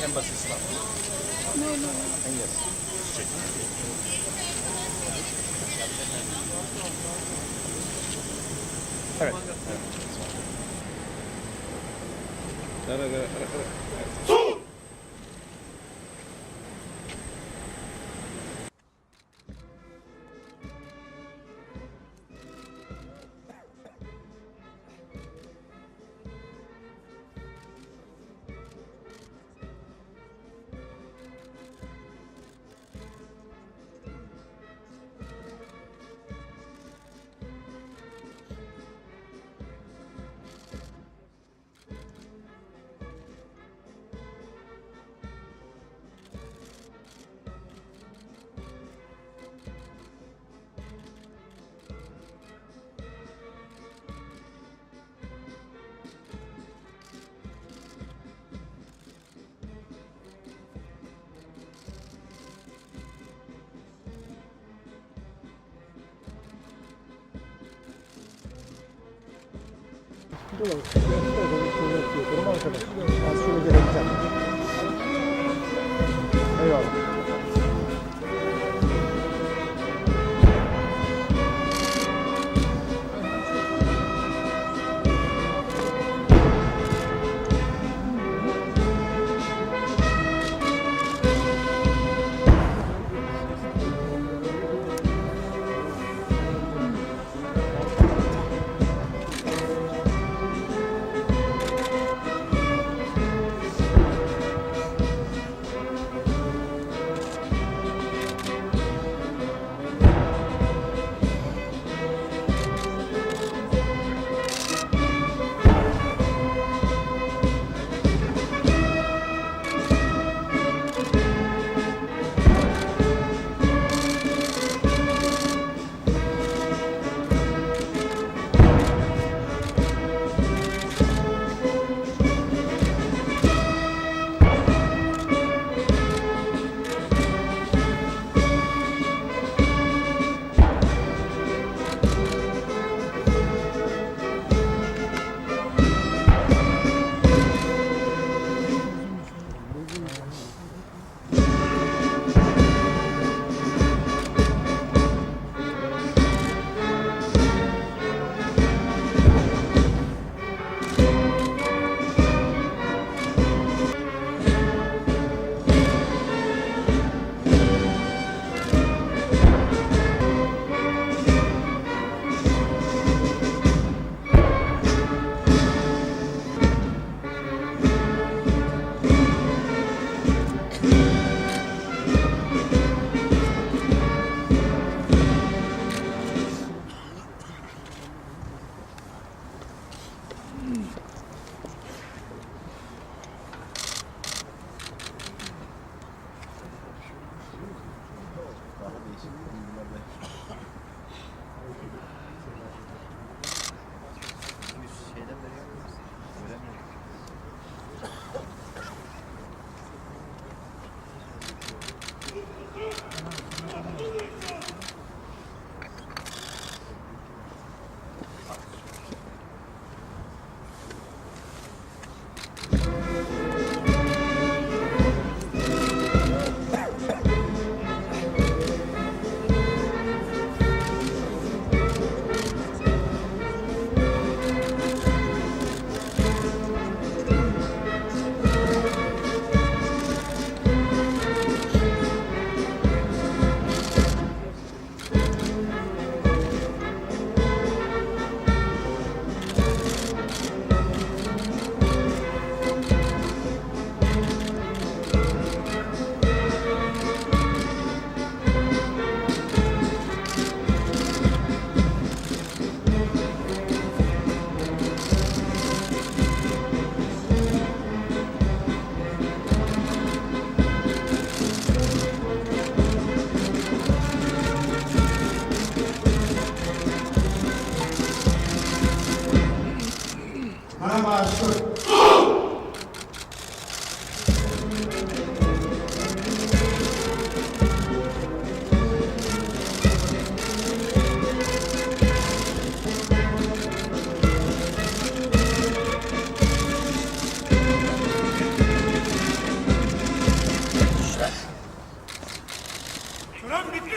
Embassy stuff. No, no, no. And yes, straight. Evet. Durum arkadaş. Az şöyle gelebileceğim. Eyvallah.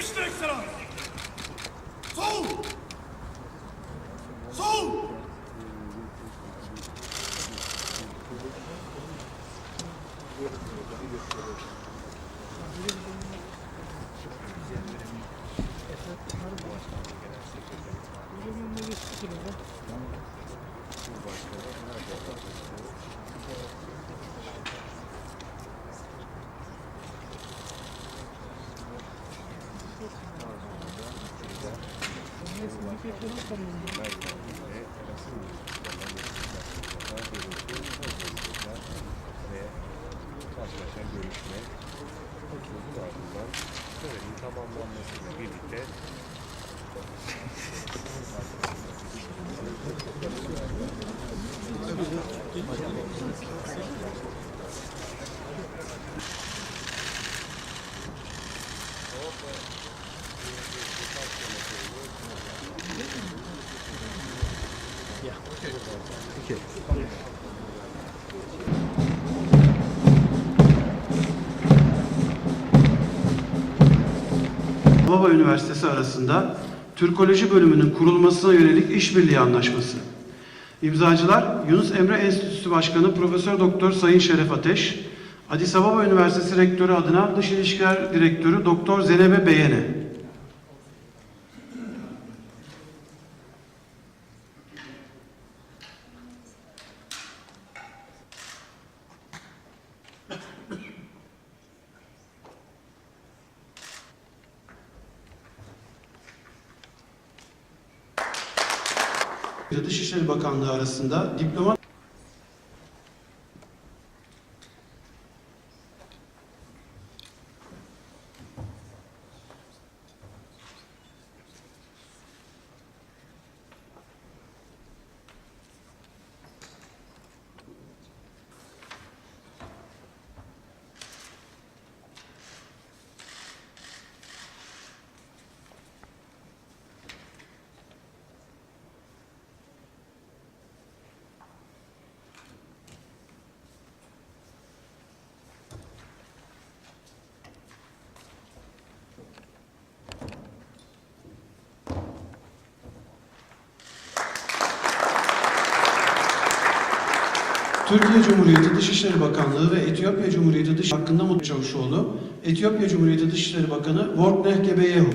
Attention, Excellence! Sol! Sol! Tamamlanmasıyla birlikte Baba Üniversitesi arasında Türkoloji bölümünün kurulmasına yönelik işbirliği anlaşması. İmzacılar Yunus Emre Enstitüsü Başkanı Profesör Doktor Sayın Şeref Ateş, Addis Ababa Üniversitesi Rektörü adına Dış İlişkiler Direktörü Doktor Zenebe Beyene. Dışişleri Bakanlığı arasında diplomat Türkiye Cumhuriyeti Dışişleri Bakanlığı ve Etiyopya Cumhuriyeti Dışişleri hakkında Mutlu Çavuşoğlu, Etiyopya Cumhuriyeti Dışişleri Bakanı Workneh Gebeyehu.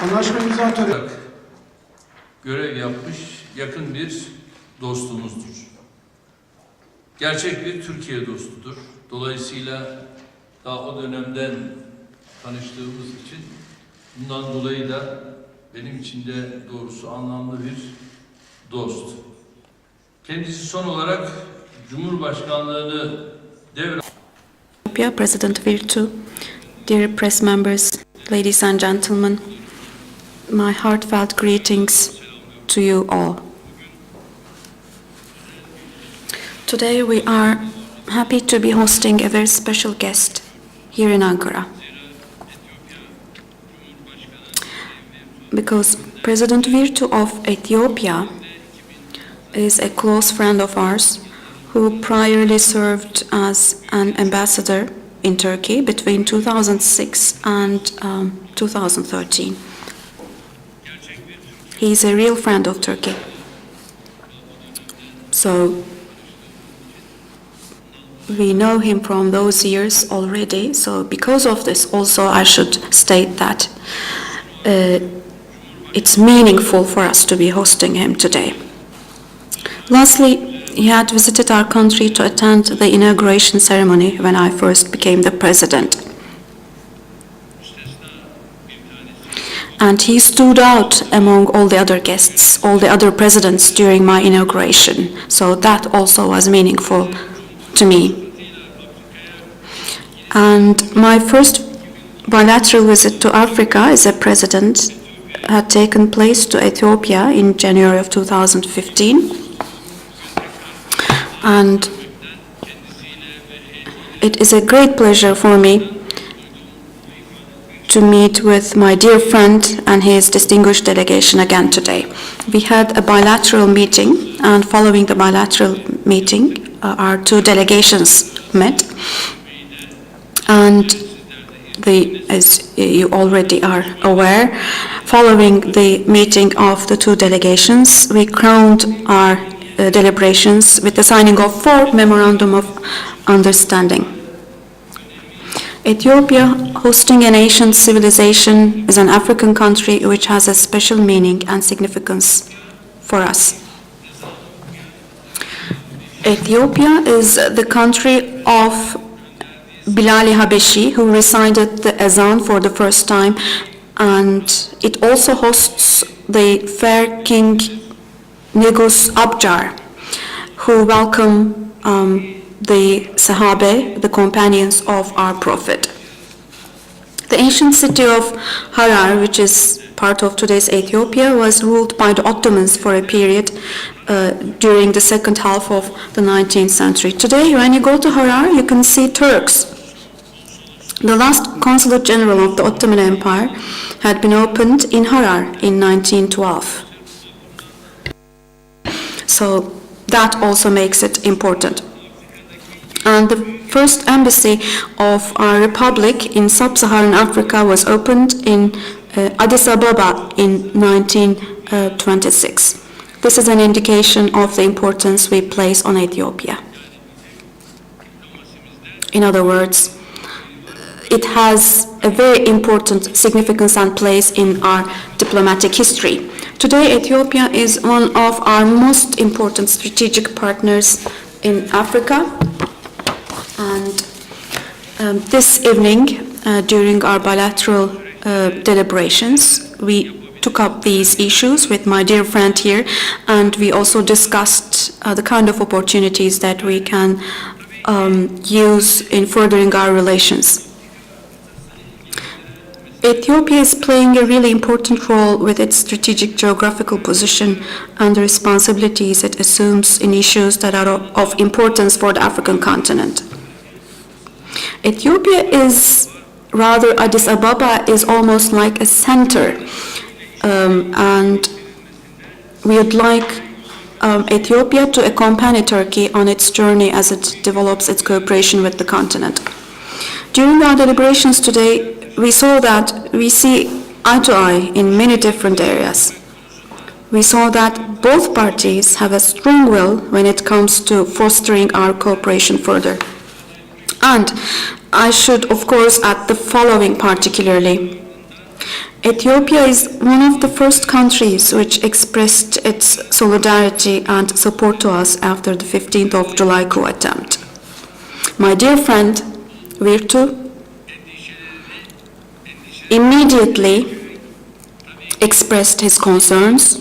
Anlaşma imza töreni. Görev yapmış yakın bir dostumuzdur. Gerçek bir Türkiye dostudur. Dolayısıyla daha o dönemden tanıştığımız için bundan dolayı da benim için de doğrusu anlamlı bir dost. Kendisi son olarak Cumhurbaşkanlığını President Virtu, dear press members, ladies and gentlemen, my heartfelt greetings to you all. Today we are happy to be hosting a very special guest here in Ankara. Because President Virtu of Ethiopia is a close friend of ours who priorly served as an ambassador in Turkey between 2006 and 2013. He's a real friend of Turkey. So we know him from those years already. So because of this, also I should state that it's meaningful for us to be hosting him today. Lastly, he had visited our country to attend the inauguration ceremony when I first became the president. And he stood out among all the other guests, all the other presidents during my inauguration. So that also was meaningful to me. And my first bilateral visit to Africa as a president had taken place to Ethiopia in January of 2015. And it is a great pleasure for me to meet with my dear friend and his distinguished delegation again today. We had a bilateral meeting, and following the bilateral meeting, our two delegations met. And as you already are aware, following the meeting of the two delegations, we crowned our deliberations with the signing of 4 Memorandum of Understanding. Ethiopia, hosting an ancient civilization, is an African country which has a special meaning and significance for us. Ethiopia is the country of Bilal Habeshi, who recited the Azan for the first time, and it also hosts the fair King Negus Abjar, who welcome the Sahabe, the companions of our Prophet. The ancient city of Harar, which is part of today's Ethiopia, was ruled by the Ottomans for a period during the second half of the 19th century. Today, when you go to Harar, you can see Turks. The last consulate general of the Ottoman Empire had been opened in Harar in 1912. So that also makes it important. And the first embassy of our republic in sub-Saharan Africa was opened in Addis Ababa in 1926. This is an indication of the importance we place on Ethiopia. In other words, it has a very important significance and place in our diplomatic history. Today, Ethiopia is one of our most important strategic partners in Africa. And this evening, during our bilateral deliberations, we took up these issues with my dear friend here, and we also discussed the kind of opportunities that we can use in furthering our relations. Ethiopia is playing a really important role with its strategic geographical position and the responsibilities it assumes in issues that are of importance for the African continent. Ethiopia is, rather Addis Ababa is almost like a center, and we would like Ethiopia to accompany Turkey on its journey as it develops its cooperation with the continent. During our deliberations today, we saw that we see eye to eye in many different areas. We saw that both parties have a strong will when it comes to fostering our cooperation further. And I should, of course, add the following particularly. Ethiopia is one of the first countries which expressed its solidarity and support to us after the 15th of July coup attempt. My dear friend, Virtu, immediately expressed his concerns,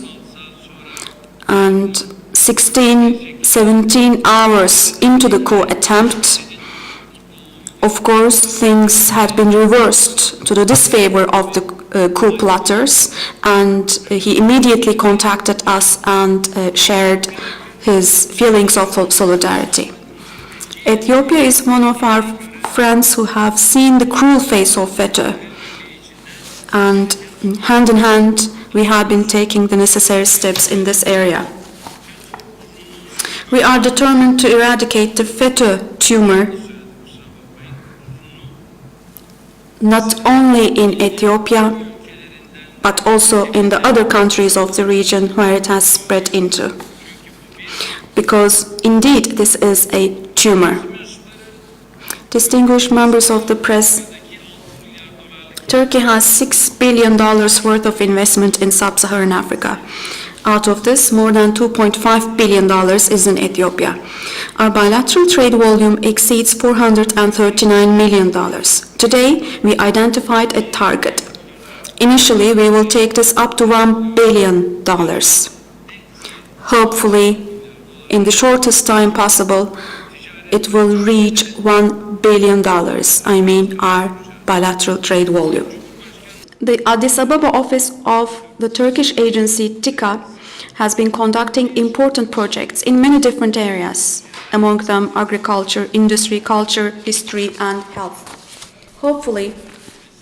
and 17 hours into the coup attempt, of course, things had been reversed to the disfavor of the coup plotters, and he immediately contacted us and shared his feelings of solidarity. Ethiopia is one of our friends who have seen the cruel face of FETÖ, and hand in hand, we have been taking the necessary steps in this area. We are determined to eradicate the FETÖ tumor not only in Ethiopia, but also in the other countries of the region where it has spread into. Because indeed this is a tumor. Distinguished members of the press, Turkey has $6 billion worth of investment in sub-Saharan Africa. Out of this, more than $2.5 billion is in Ethiopia. Our bilateral trade volume exceeds $439 million. Today, we identified a target. Initially, we will take this up to $1 billion. Hopefully, in the shortest time possible, it will reach $1 billion. I mean, our bilateral trade volume. The Addis Ababa office of the Turkish agency TİKA has been conducting important projects in many different areas, among them agriculture, industry, culture, history, and health. Hopefully,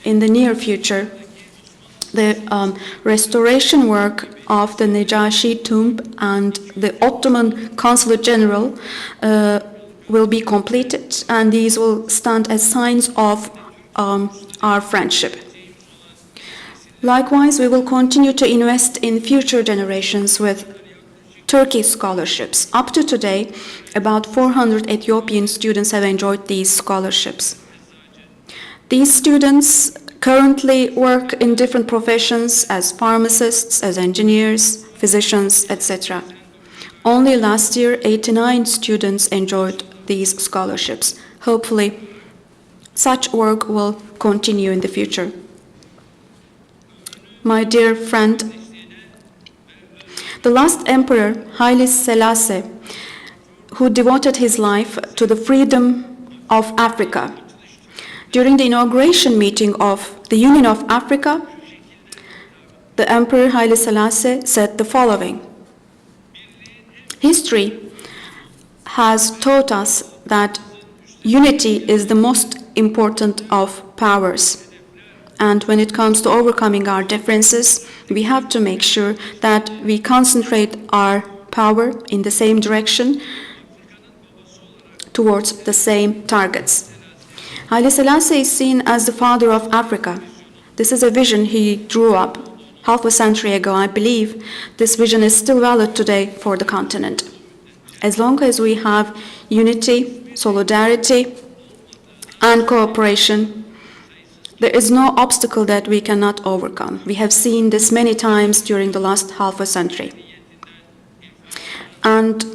in the near future, the restoration work of the Necashi tomb and the Ottoman Consulate General will be completed, and these will stand as signs of our friendship. Likewise, we will continue to invest in future generations with Turkey scholarships. Up to today, about 400 Ethiopian students have enjoyed these scholarships. These students currently work in different professions as pharmacists, as engineers, physicians, etc. Only last year, 89 students enjoyed these scholarships. Hopefully, such work will continue in the future. My dear friend, the last emperor, Haile Selassie, who devoted his life to the freedom of Africa, during the inauguration meeting of the Union of Africa, the Emperor Haile Selassie said the following: "History has taught us that unity is the most important of powers. And when it comes to overcoming our differences, we have to make sure that we concentrate our power in the same direction towards the same targets." Haile Selassie is seen as the father of Africa. This is a vision he drew up half a century ago. I believe this vision is still valid today for the continent. As long as we have unity, solidarity, and cooperation, there is no obstacle that we cannot overcome. We have seen this many times during the last half a century. And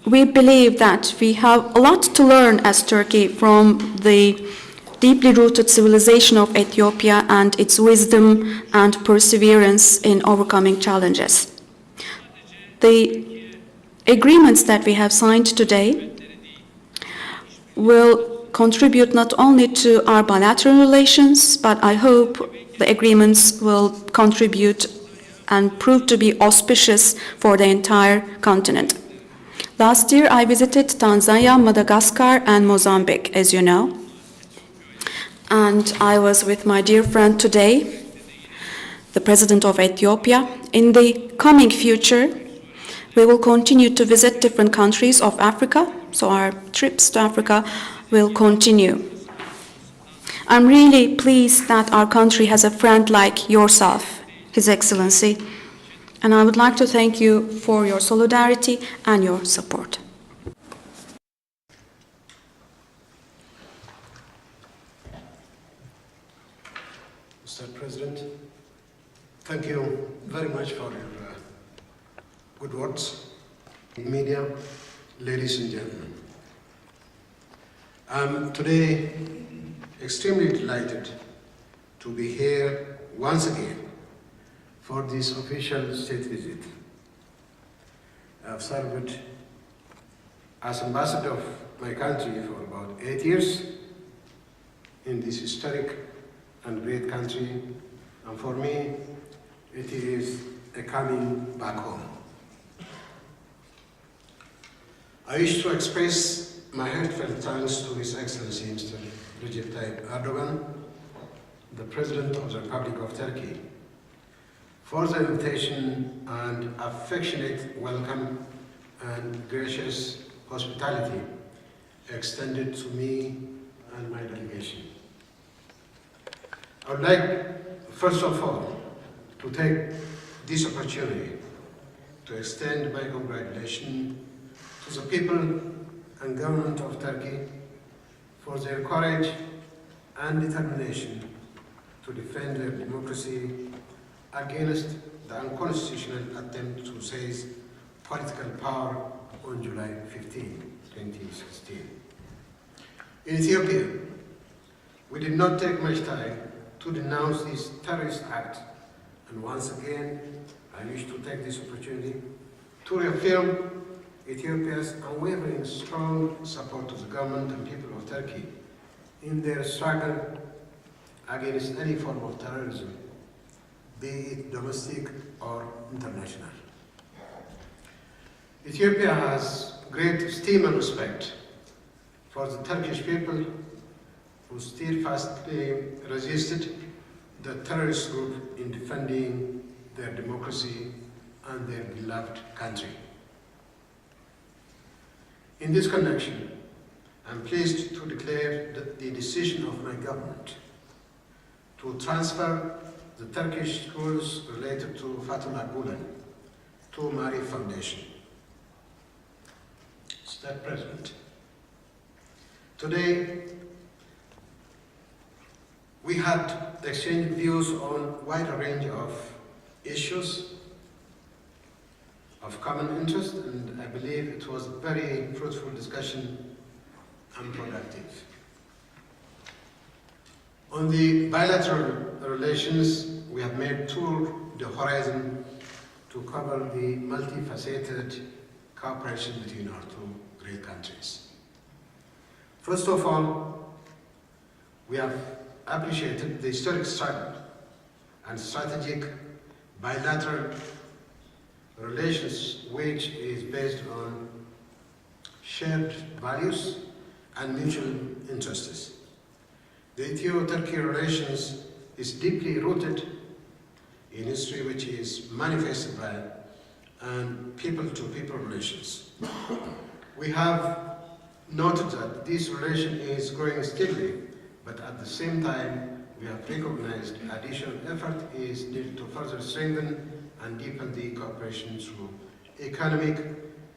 we believe that we have a lot to learn as Turkey from the deeply rooted civilization of Ethiopia and its wisdom and perseverance in overcoming challenges. The agreements that we have signed today will contribute not only to our bilateral relations, but I hope the agreements will contribute and prove to be auspicious for the entire continent. Last year, I visited Tanzania, Madagascar, and Mozambique, as you know. And I was with my dear friend today, the President of Ethiopia. In the coming future, we will continue to visit different countries of Africa, so our trips to Africa will continue. I'm really pleased that our country has a friend like yourself, His Excellency, and I would like to thank you for your solidarity and your support. Mr. President, thank you very much for your good words. Media, ladies and gentlemen. I'm today extremely delighted to be here once again for this official state visit. I've served as ambassador of my country for about 8 years in this historic and great country, and for me, it is a coming back home. I wish to express my heartfelt thanks to His Excellency Mr. Recep Tayyip Erdogan, the President of the Republic of Turkey, for the invitation and affectionate welcome and gracious hospitality extended to me and my delegation. I would like, first of all, to take this opportunity to extend my congratulations to the people and government of Turkey for their courage and determination to defend their democracy against the unconstitutional attempt to seize political power on July 15, 2016. In Ethiopia, we did not take much time to denounce this terrorist act, and once again, I wish to take this opportunity to reaffirm Ethiopia's unwavering strong support to the government and people of Turkey in their struggle against any form of terrorism, be it domestic or international. Ethiopia has great esteem and respect for the Turkish people who steadfastly resisted the terrorist group in defending their democracy and their beloved country. In this connection, I'm pleased to declare that the decision of my government to transfer the Turkish schools related to Fethullah Gulen to Maarif Foundation. Mr. President, today we had exchanged views on a wide range of issues of common interest, and I believe it was a very fruitful discussion and productive. On the bilateral relations, we have made tour the horizon to cover the multifaceted cooperation between our two great countries. First of all, we have appreciated the historic struggle and strategic bilateral relations which is based on shared values and mutual interests. The Ethio-Turkey relations is deeply rooted in history, which is manifested by and people-to-people relations. We have noted that this relation is growing steadily, but at the same time, we have recognized additional effort is needed to further strengthen and deepen the cooperation through economic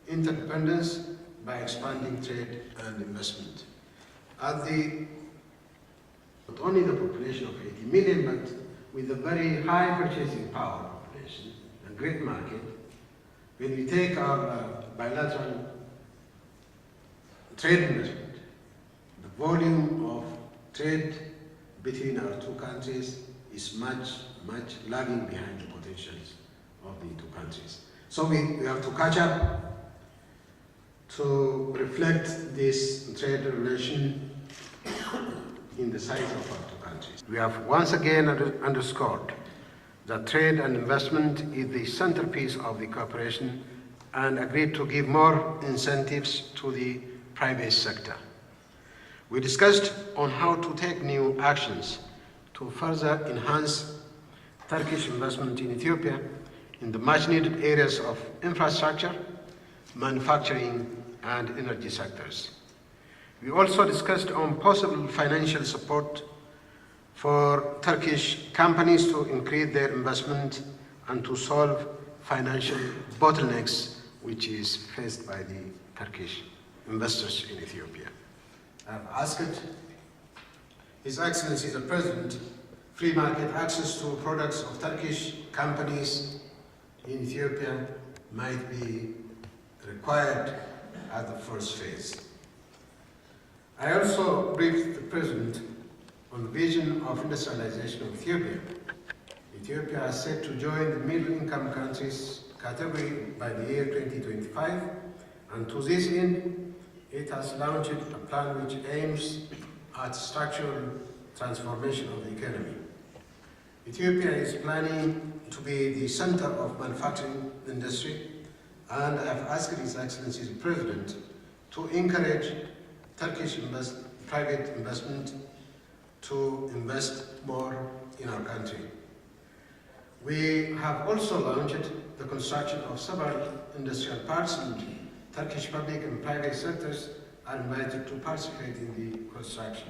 interdependence by expanding trade and investment. Not only the population of 80 million, but with a very high purchasing power population and great market, when we take our bilateral trade investment, the volume of trade between our two countries is much lagging behind the potentials of the two countries. So we have to catch up to reflect this trade relation in the size of our two countries. We have once again underscored that trade and investment is the centerpiece of the cooperation and agreed to give more incentives to the private sector. We discussed on how to take new actions to further enhance Turkish investment in Ethiopia in the much needed areas of infrastructure, manufacturing, and energy sectors. We also discussed on possible financial support for Turkish companies to increase their investment and to solve financial bottlenecks which is faced by the Turkish investors in Ethiopia. I've asked His Excellency the President free market access to products of Turkish companies in Ethiopia might be required as the first phase. I also briefed the President on the vision of industrialization of Ethiopia. Ethiopia is set to join the middle-income countries category by the year 2025, and to this end, it has launched a plan which aims at structural transformation of the economy. Ethiopia is planning to be the center of manufacturing industry, and I have asked His Excellency the President to encourage Turkish private investment to invest more in our country. We have also launched the construction of several industrial parks and Turkish public and private sectors are invited to participate in the construction.